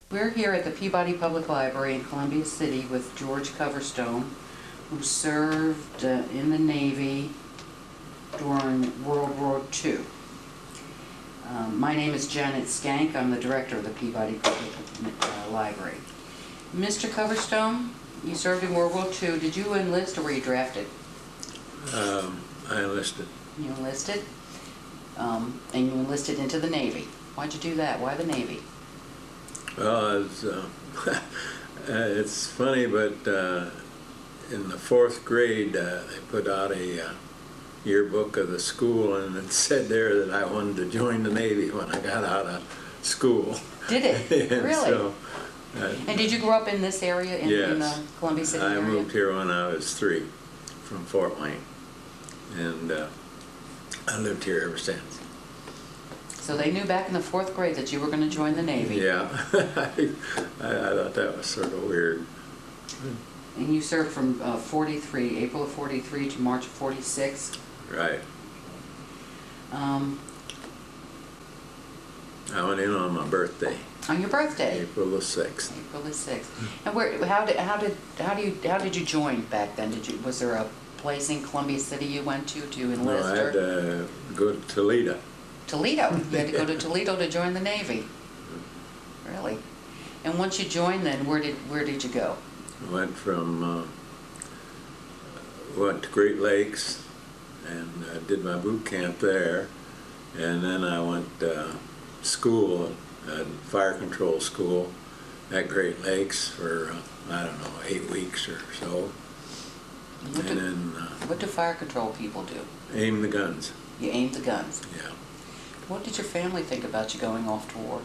We're here at the Peabody Public Library in Columbia City with George Coverstone, who served in the Navy during World War II. My name is Janet Skank. I'm the director of the Peabody Public Library. Mr. Coverstone, you served in World War II. Did you enlist or were you drafted? I enlisted. You enlisted? And you enlisted into the Navy. Why'd you do that? Why the Navy? Well, it's funny, but in the 4th grade, they put out a yearbook of the school, and it said there that I wanted to join the Navy when I got out of school. Did it? Really? So, and did you grow up in this area, in the Columbia City area? I moved here when I was 3 from Fort Wayne, and I lived here ever since. So they knew back in the 4th grade that you were going to join the Navy. Yeah, I thought that was sort of weird. And you served from April of 43 to March of 46. Right. I went in on my birthday. On your birthday? April the 6th. April the 6th. And how did you join back then? Was there a place in Columbia City you went to enlist? No, I had to go to Toledo. Toledo. You had to go to Toledo to join the Navy. Really? And once you joined, then where did you go? I went to Great Lakes and did my boot camp there, and then I went to school, fire control school at Great Lakes for I don't know, 8 weeks or so. What do fire control people do? Aim the guns. You aim the guns. Yeah. What did your family think about you going off to war?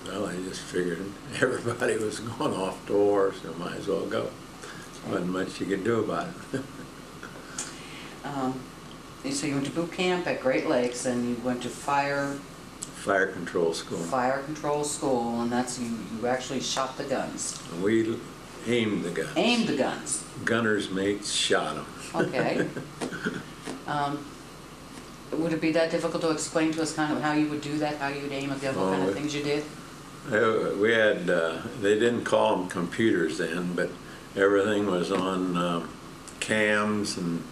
Well, I just figured everybody was going off to war, so might as well go. There wasn't much you could do about it. So you went to boot camp at Great Lakes, and you went to fire control school. Fire control school, and that's you actually shot the guns. We aimed the guns. Aimed the guns. Gunner's mates shot them. Okay. Would it be that difficult to explain to us kind of how you would do that, how you would aim a gun, what kind of things you did? We had, they didn't call them computers then, but everything was on cams and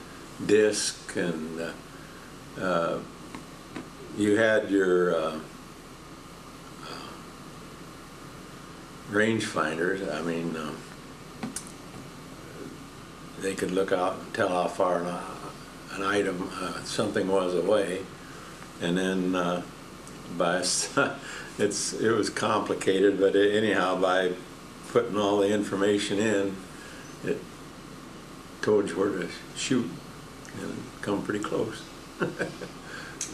disc, and you had your range finders. I mean, they could look out and tell how far an item, something was away, and then it was complicated, but anyhow, by putting all the information in, it told you where to shoot and come pretty close.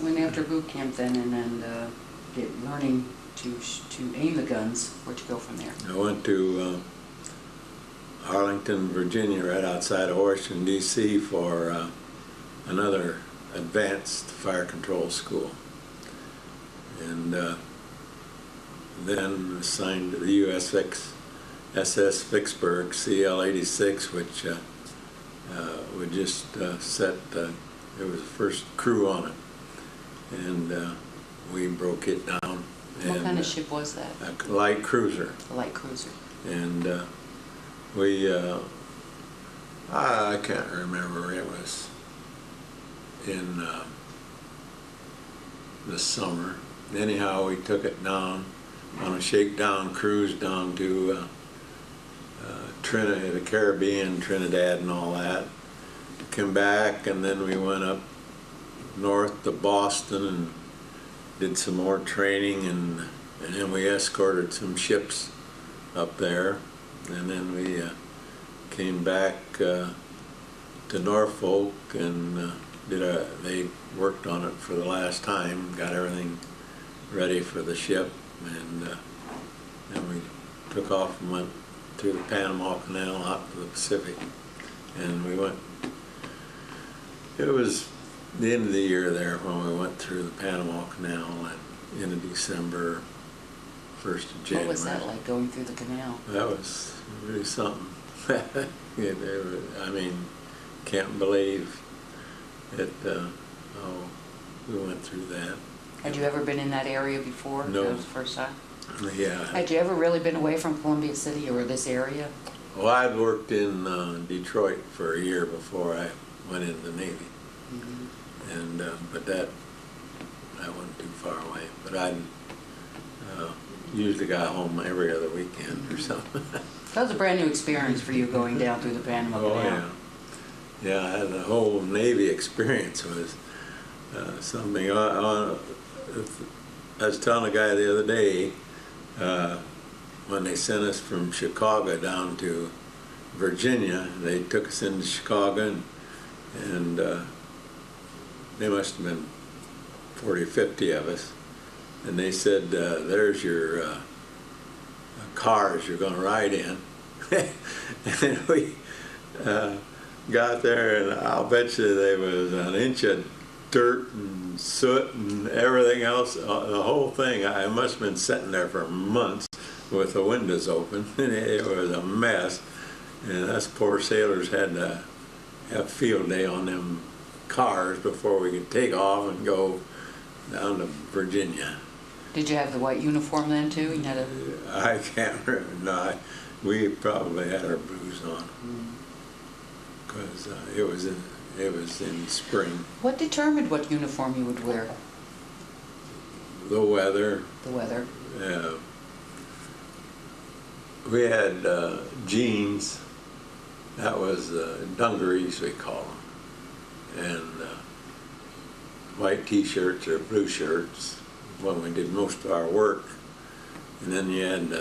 Went after boot camp then, and then learning to aim the guns. Where'd you go from there? I went to Arlington, Virginia, right outside of Washington, D.C. for another advanced fire control school, and then assigned to the USS Vicksburg, CL-86, which would just set, it was the first crew on it, and we broke it down. What kind of ship was that? A light cruiser. A light cruiser. And I can't remember, it was in the summer. Anyhow, we took it down on a shakedown cruise down to Trinidad, the Caribbean, Trinidad and all that. Came back, and then we went up north to Boston and did some more training, and then we escorted some ships up there, and then we came back to Norfolk, and they worked on it for the last time, got everything ready for the ship, and then we took off and went through the Panama Canal out to the Pacific, and we went. It was the end of the year there when we went through the Panama Canal at end of December, 1st of January. What was that like, going through the canal? That was really something. I mean, can't believe it, how we went through that. Had you ever been in that area before? No. That was the first time? Yeah. Had you ever really been away from Columbia City or this area? Well, I'd worked in Detroit for a year before I went into the Navy, and but that wasn't too far away. But I usually got home every other weekend or something. That was a brand new experience for you going down through the Panama Canal. Oh yeah, yeah. I had the whole Navy experience was something. I was telling a guy the other day. When they sent us from Chicago down to Virginia, they took us into Chicago, and they must have been 40 or 50 of us, and they said, there's your cars you're going to ride in. And we got there, and I'll bet you there was an inch of dirt and soot and everything else, the whole thing. I must have been sitting there for months with the windows open, and it was a mess. And us poor sailors had to have field day on them cars before we could take off and go down to Virginia. Did you have the white uniform then too? You had a... I can't remember. No, we probably had our blues on because it was in spring. What determined what uniform you would wear? The weather. The weather. We had jeans. That was dungarees, we call them, and white T-shirts or blue shirts when we did most of our work. And then you had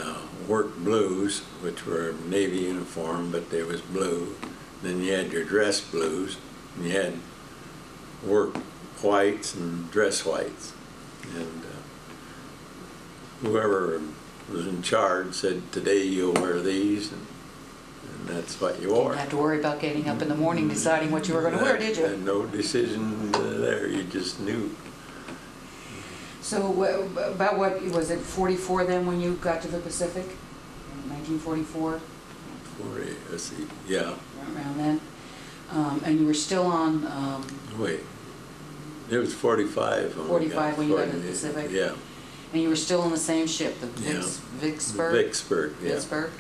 work blues, which were Navy uniform, but they was blue. Then you had your dress blues, and you had work whites and dress whites. And whoever was in charge said, today you'll wear these, and that's what you wore. You didn't have to worry about getting up in the morning deciding what you were going to wear, did you? No decision there, you just knew. So about what, was it 44 then when you got to the Pacific? 1944? 40, let's see, yeah. Around then? And you were still on... Wait, it was 45. 45 when you got to the Pacific? Yeah. And you were still on the same ship, the Vicksburg? Vicksburg, yeah. Vicksburg.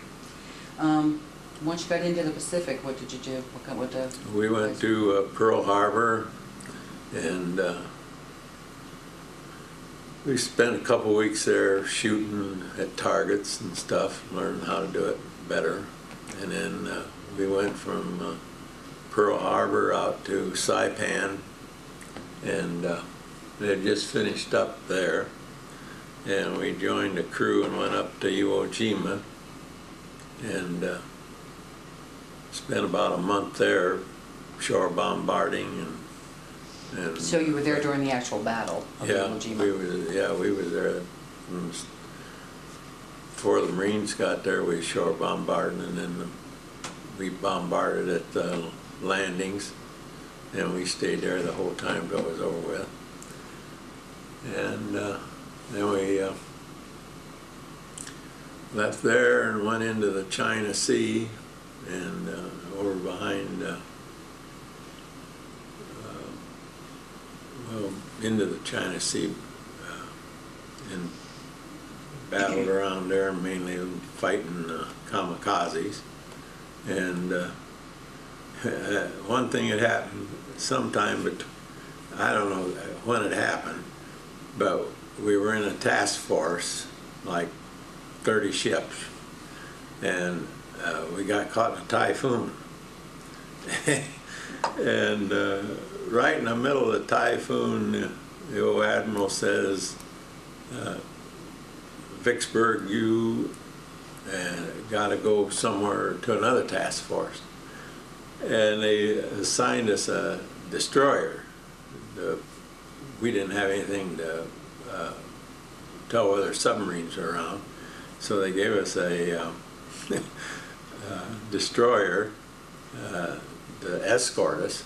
Once you got into the Pacific, what did you do? We went to Pearl Harbor, and we spent a couple weeks there shooting at targets and stuff, learning how to do it better. And then we went from Pearl Harbor out to Saipan, and they had just finished up there. And we joined the crew and went up to Iwo Jima, and spent about a month there shore bombarding and So you were there during the actual battle of Iwo Jima? We were there. Before the Marines got there, we shore bombarded, and then we bombarded at the landings, and we stayed there the whole time till it was over with. And then we left there and went into the China Sea, and over behind, into the China Sea, and battled around there, mainly fighting kamikazes. And one thing had happened sometime, but I don't know when it happened, but we were in a task force, like 30 ships, and we got caught in a typhoon. And right in the middle of the typhoon, the old admiral says, Vicksburg, you got to go somewhere to another task force. And they assigned us a destroyer. We didn't have anything to tell whether submarines were around, so they gave us a destroyer to escort us,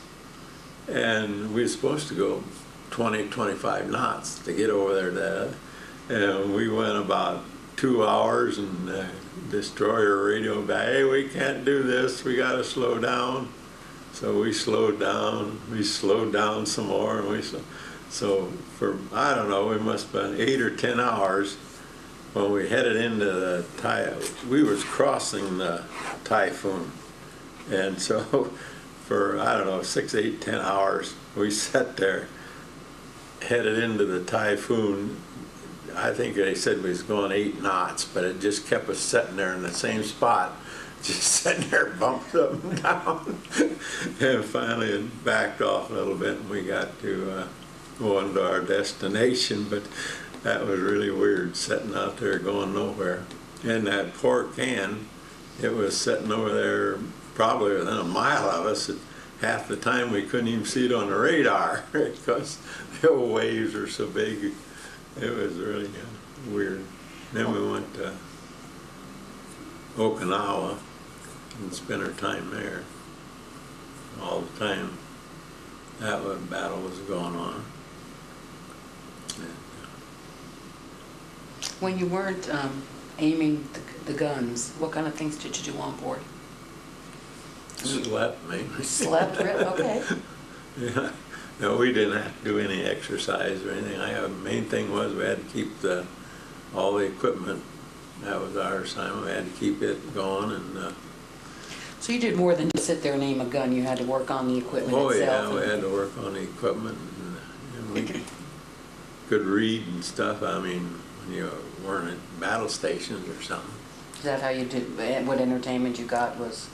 and we were supposed to go 20, 25 knots to get over there. And we went about 2 hours, and the destroyer radioed back, hey, we can't do this, we got to slow down. So we slowed down some more, and so for, I don't know, it must have been 8 or 10 hours when we headed into the we was crossing the typhoon, and so for, I don't know, 6, 8, 10 hours we sat there headed into the typhoon. I think they said we was going 8 knots, but it just kept us sitting there in the same spot, just sitting there bumped up and down. And finally it backed off a little bit and we got to go into our destination, but that was really weird, sitting out there going nowhere. And that poor can, it was sitting over there probably within a mile of us. Half the time we couldn't even see it on the radar because the old waves are so big. It was really weird. Then we went to Okinawa and spent our time there all the time. That battle was going on. When you weren't aiming the guns, what kind of things did you do on board? Slept, mainly. Slept, really? Okay. Yeah. No, we didn't have to do any exercise or anything. The main thing was we had to keep all the equipment. That was our assignment. We had to keep it going. And so you did more than just sit there and aim a gun. You had to work on the equipment itself. Oh yeah, we had to work on the equipment. And we could read and stuff. I mean, when you weren't at battle stations or something. Is that how you did? What entertainment you got was?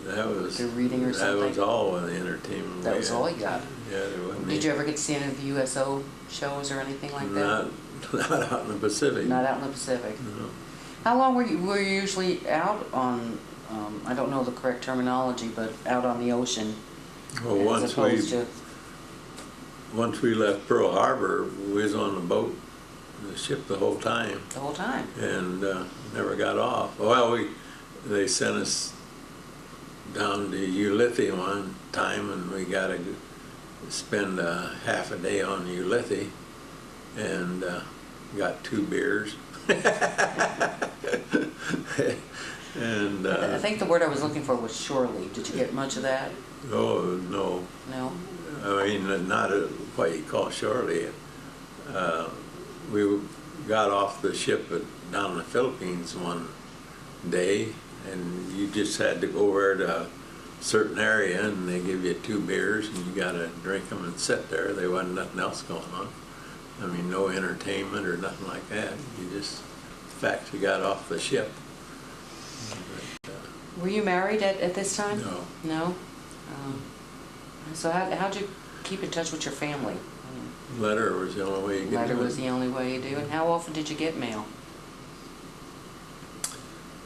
That was through reading or something? That was all the entertainment. That was all you got? Yeah, there wasn't. Did you ever get to see any of the USO shows or anything like that? Not out in the Pacific. Not out in the Pacific. No. How long were you usually out on? I don't know the correct terminology, but out on the ocean. Well, once we left Pearl Harbor, we was on the boat, the ship the whole time. The whole time. And never got off. Well, they sent us down to Ulithi one time, and we got to spend half a day on Ulithi, and got 2 beers. And I think the word I was looking for was shore leave. Did you get much of that? Oh no. No. I mean, not what you call shore leave. We got off the ship down in the Philippines one day, and you just had to go over to a certain area and they give you 2 beers and you got to drink them and sit there. There wasn't nothing else going on. I mean, no entertainment or nothing like that. You just, the fact you got off the ship. But, were you married at this time? No. No? So how'd you keep in touch with your family? Letter was the only way you could do it. Letter was the only way you do it. How often did you get mail?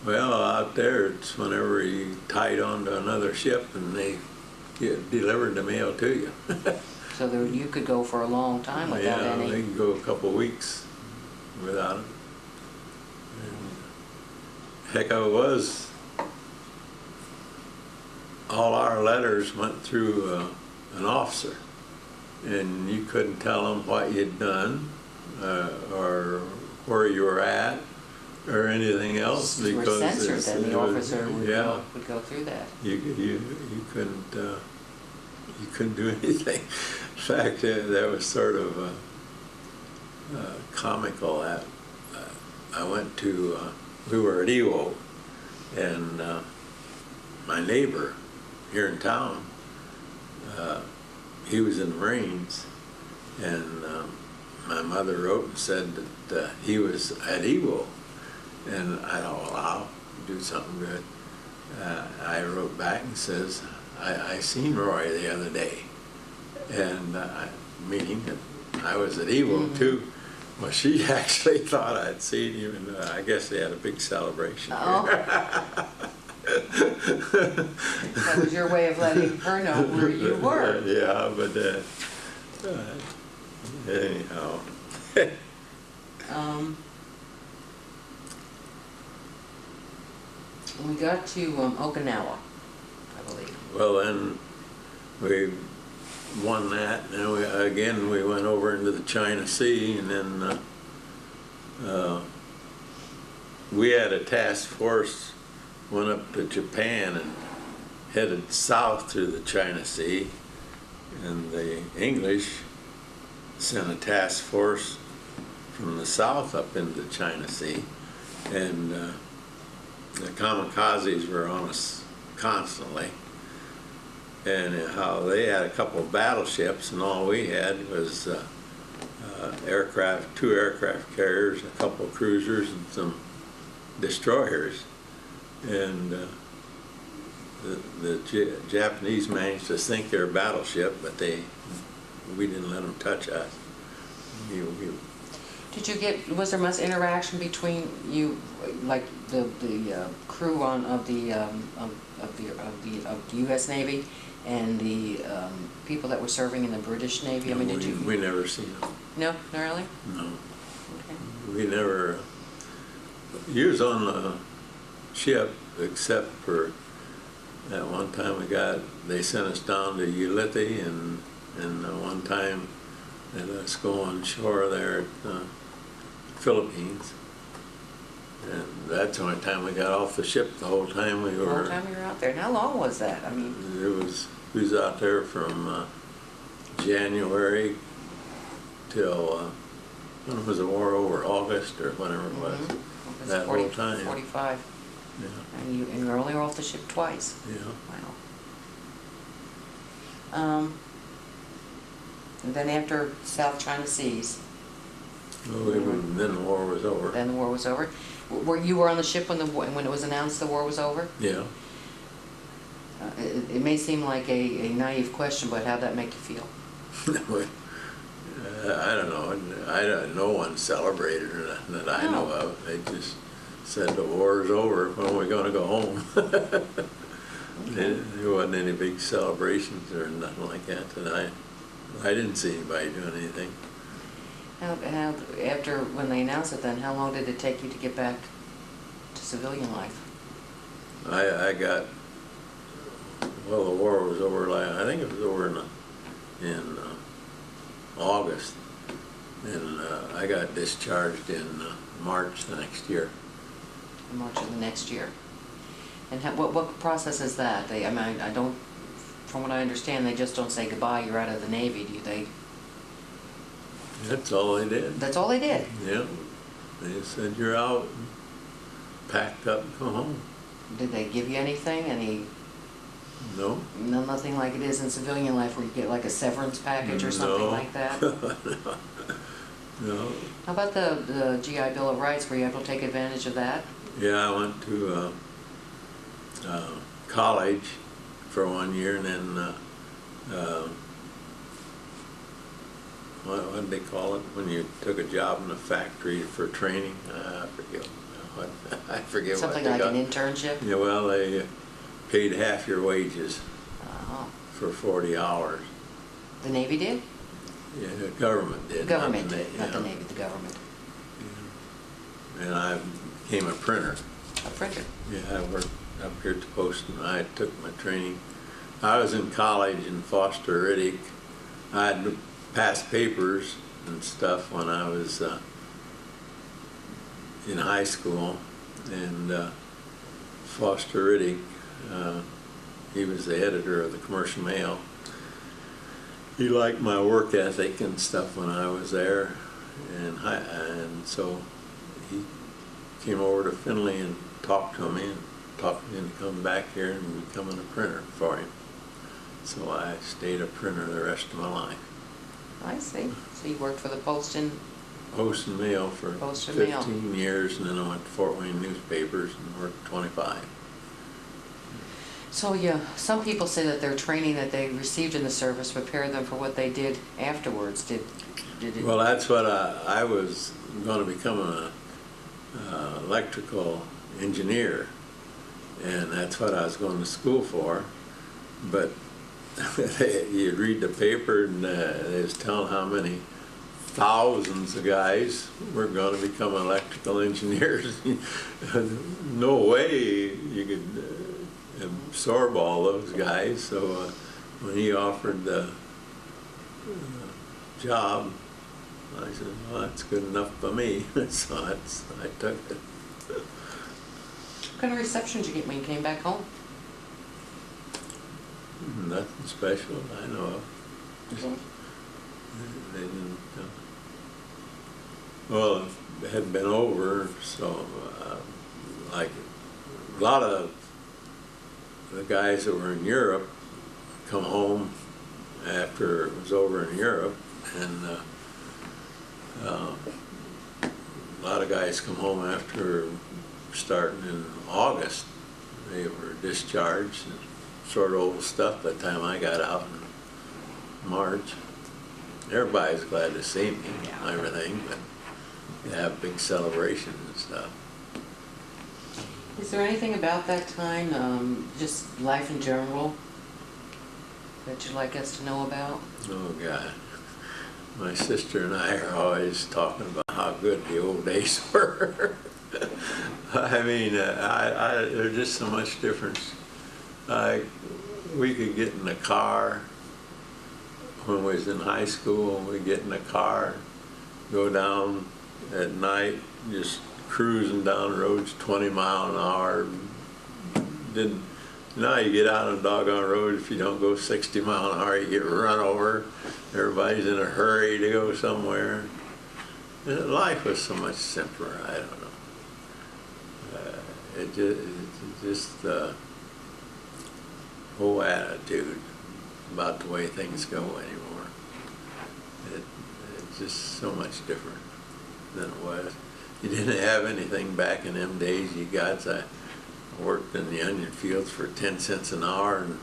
Well, out there, it's whenever you tied on to another ship and they delivered the mail to you. So you could go for a long time without any... Yeah, they could go a couple of weeks without it. And heck of it was, all our letters went through an officer, and you couldn't tell them what you'd done or where you were at or anything else, you because were censored, then the officer would, yeah, would go through that. You couldn't do anything. In fact, that was sort of comical. I went to, we were at Iwo, and my neighbor here in town, he was in the Marines, and my mother wrote and said that he was at Iwo, and I thought, well, I'll do something good. I wrote back and says, I seen Roy the other day, and meaning that I was at Iwo too. Well, she actually thought I'd seen him, and I guess they had a big celebration. Oh. That was your way of letting her know where you were. Yeah, but anyhow. We got to Okinawa, I believe. Well, then we won that, and then we went over into the China Sea, and then we had a task force, went up to Japan and headed south through the China Sea, and the English sent a task force from the south up into the China Sea, and the kamikazes were on us constantly, and how they had a couple of battleships, and all we had was aircraft, 2 aircraft carriers, a couple of cruisers, and some destroyers, and the Japanese managed to sink their battleship, but we didn't let them touch us. Did you get, was there much interaction between you, like the crew of the U.S. Navy and the people that were serving in the British Navy? I mean, did you? We never seen them. No, not really? No. Okay. We never. You was on the ship, except for that one time they sent us down to Ulithi, and one time they let us go on shore there at Philippines, and that's the only time we got off the ship. The whole time we were. The whole time you were out there. And how long was that? I mean. We was out there from January till when was the war over? August or whatever it was. Mm-hmm. That 40, whole time. 45. Yeah. And you were only off the ship twice. Yeah. Wow. And then after South China Seas. Well, then the war was over. Then the war was over. You were on the ship when it was announced the war was over? Yeah. It may seem like a naive question, but how'd that make you feel? I don't know. No one celebrated or nothing that I know of. They just said the war is over. When are we going to go home? There wasn't any big celebrations or nothing like that. And I didn't see anybody doing anything. After when they announced it, then how long did it take you to get back to civilian life? I got. Well, the war was over. I think it was over in August, and I got discharged in March the next year. In March of the next year. And what process is that? I mean, I don't. From what I understand, they just don't say goodbye. You're out of the Navy, do they? That's all they did. That's all they did. Yeah, they said you're out, and packed up, and go home. Did they give you anything? No. No, nothing like it is in civilian life where you get like a severance package or something like that? No. How about the GI Bill of Rights? Were you able to take advantage of that? Yeah, I went to college for 1 year, and then what did they call it when you took a job in a factory for training? I forget Something what they like got. an internship? Yeah, well, they paid half your wages for 40 hours. The Navy did? Yeah, the government did. The government not did, not the Navy, the government. Yeah. And I became a printer. A printer? Yeah, I worked up here at the post, and I took my training. I was in college in Foster Riddick. I had passed papers and stuff when I was in high school, and Foster Riddick, he was the editor of the Commercial Mail. He liked my work ethic and stuff when I was there, and so he came over to Findlay and talked to me and talked me into coming back here and becoming a printer for him. So I stayed a printer the rest of my life. I see. So you worked for the Post and Mail for 15 years, and then I went to Fort Wayne Newspapers and worked 25. So yeah, some people say that their training that they received in the service prepared them for what they did afterwards. Did it? Well, that's what I was going to become an electrical engineer, and that's what I was going to school for. But you'd read the paper, and they was telling how many thousands of guys were going to become electrical engineers. No way you could absorb all those guys. So when he offered the job, I said, well, that's good enough for me. So I took it. What kind of reception did you get when you came back home? Nothing special I know of. Just, Okay. they didn't. Well, it had been over, so like a lot of the guys that were in Europe come home after it was over in Europe, and a lot of guys come home after starting in August. They were discharged, and sort of old stuff by the time I got out in March. Everybody's glad to see me and everything, but they have big celebrations and stuff. Is there anything about that time, just life in general, that you'd like us to know about? Oh, God. My sister and I are always talking about how good the old days were. I mean, there's just so much difference. We could get in the car when we was in high school, we'd get in the car, go down at night, just cruising down roads 20 miles an hour. Now you get out on a doggone road, if you don't go 60 miles an hour, you get run over. Everybody's in a hurry to go somewhere. Life was so much simpler, I don't know. It just the whole attitude about the way things go anymore. It's just so much different than it was. You didn't have anything back in them days, you guys. I worked in the onion fields for 10 cents an hour, and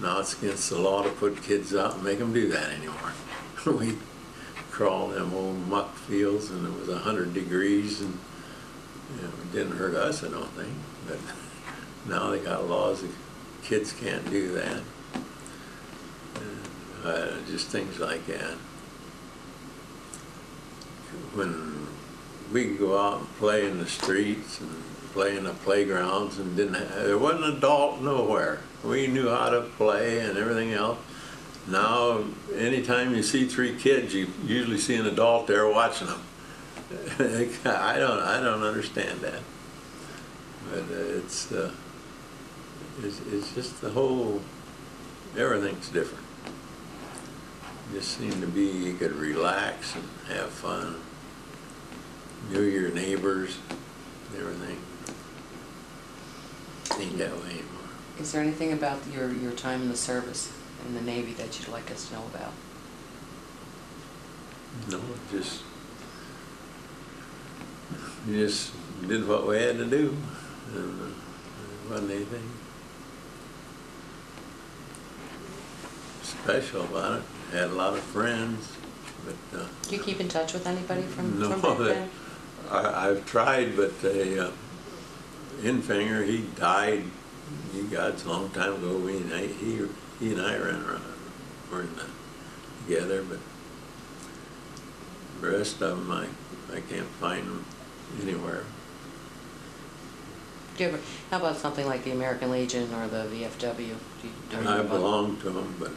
now it's against the law to put kids out and make them do that anymore. We crawled them old muck fields, and it was 100 degrees, and it didn't hurt us, I don't think. But now they got laws that kids can't do that. Just things like that. When we could go out and play in the streets and play in the playgrounds, and there wasn't an adult nowhere. We knew how to play and everything else. Now, anytime you see 3 kids, you usually see an adult there watching them. I don't understand that. But it's just the whole, everything's different. Just seemed to be, you could relax and have fun. Knew your neighbors and everything. Ain't that way anymore. Is there anything about your time in the service, in the Navy, that you'd like us to know about? No, you just did what we had to do, and there wasn't anything special about it. Had a lot of friends, but Do you keep in touch with anybody from no, back then? I've tried, but Infinger, he died. He got a long time ago. He and I ran around, were together, but the rest of them, I can't find them anywhere. Do you ever, how about something like the American Legion or the VFW? Do you know I about belong to them, but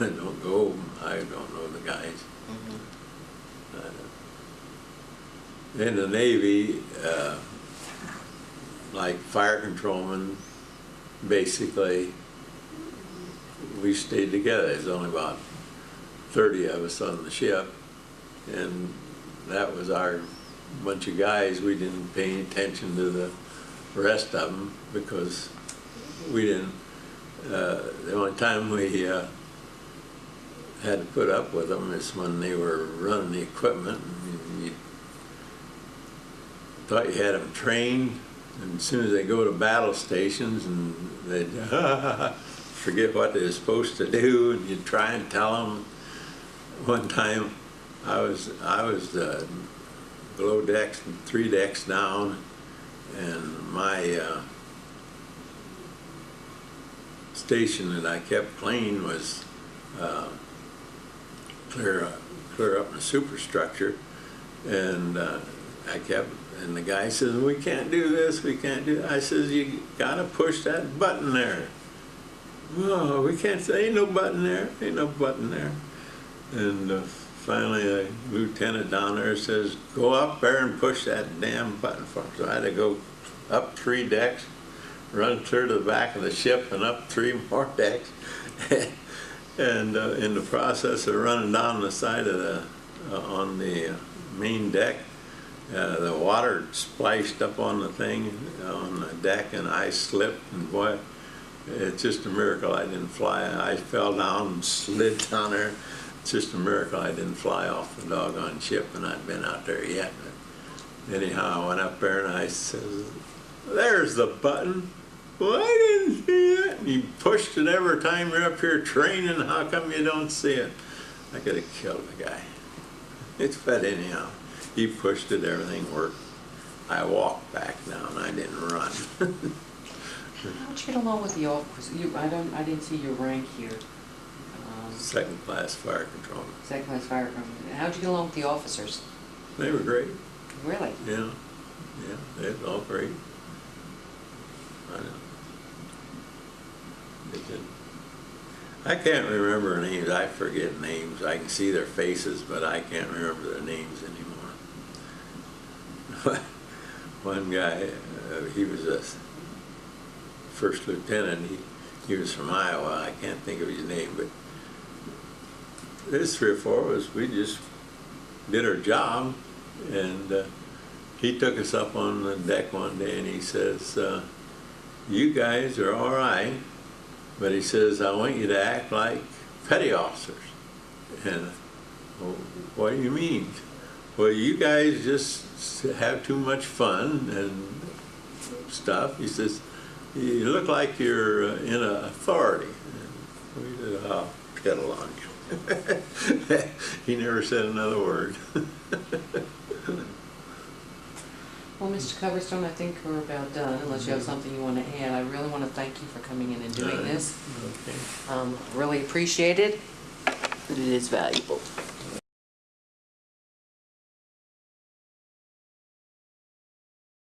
I don't go. I don't know the guys. In the Navy, like fire controlmen, basically, we stayed together. There's only about 30 of us on the ship, and that was our bunch of guys. We didn't pay any attention to the rest of them because we didn't. The only time we had to put up with them is when they were running the equipment. You thought you had them trained, and as soon as they go to battle stations and they'd forget what they were supposed to do, and you'd try and tell them. One time I was below decks, 3 decks down, and my station that I kept clean was clear up in the superstructure, and and the guy says, "We can't do this, we can't do that." I says, "You gotta push that button there." "Oh, we can't say, ain't no button there, ain't no button there." And finally a lieutenant down there says, "Go up there and push that damn button for me." So I had to go up 3 decks, run clear to the back of the ship and up 3 more decks. And in the process of running down the side of on the main deck, The water splashed up on the thing, on the deck, and I slipped, and boy, it's just a miracle I didn't fly. I fell down and slid down there. It's just a miracle I didn't fly off the doggone ship, and I'd been out there yet. But anyhow, I went up there and I said, "There's the button. Well, I didn't see it." And you pushed it every time you're up here training. How come you don't see it? I could have killed the guy. But anyhow, he pushed it, everything worked. I walked back down, I didn't run. How'd you get along with the officers? I didn't see your rank here. Second class fire control. Second class fire company. How'd you get along with the officers? They were great. Really? Yeah, they were all great. I know. I can't remember names. I forget names. I can see their faces, but I can't remember their names anymore. One guy, he was a first lieutenant. He was from Iowa. I can't think of his name, but there's 3 or 4 of us. We just did our job, and he took us up on the deck one day, and he says, "You guys are all right," but he says, "I want you to act like petty officers." And, "Well, what do you mean?" "Well, you guys just have too much fun and stuff." He says, "You look like you're in authority." And we said, "Oh, kettle on you." He never said another word. Well, Mr. Coverstone, I think we're about done, unless you have something you want to add. I really want to thank you for coming in and doing this. Okay. Really appreciate it, but it is valuable.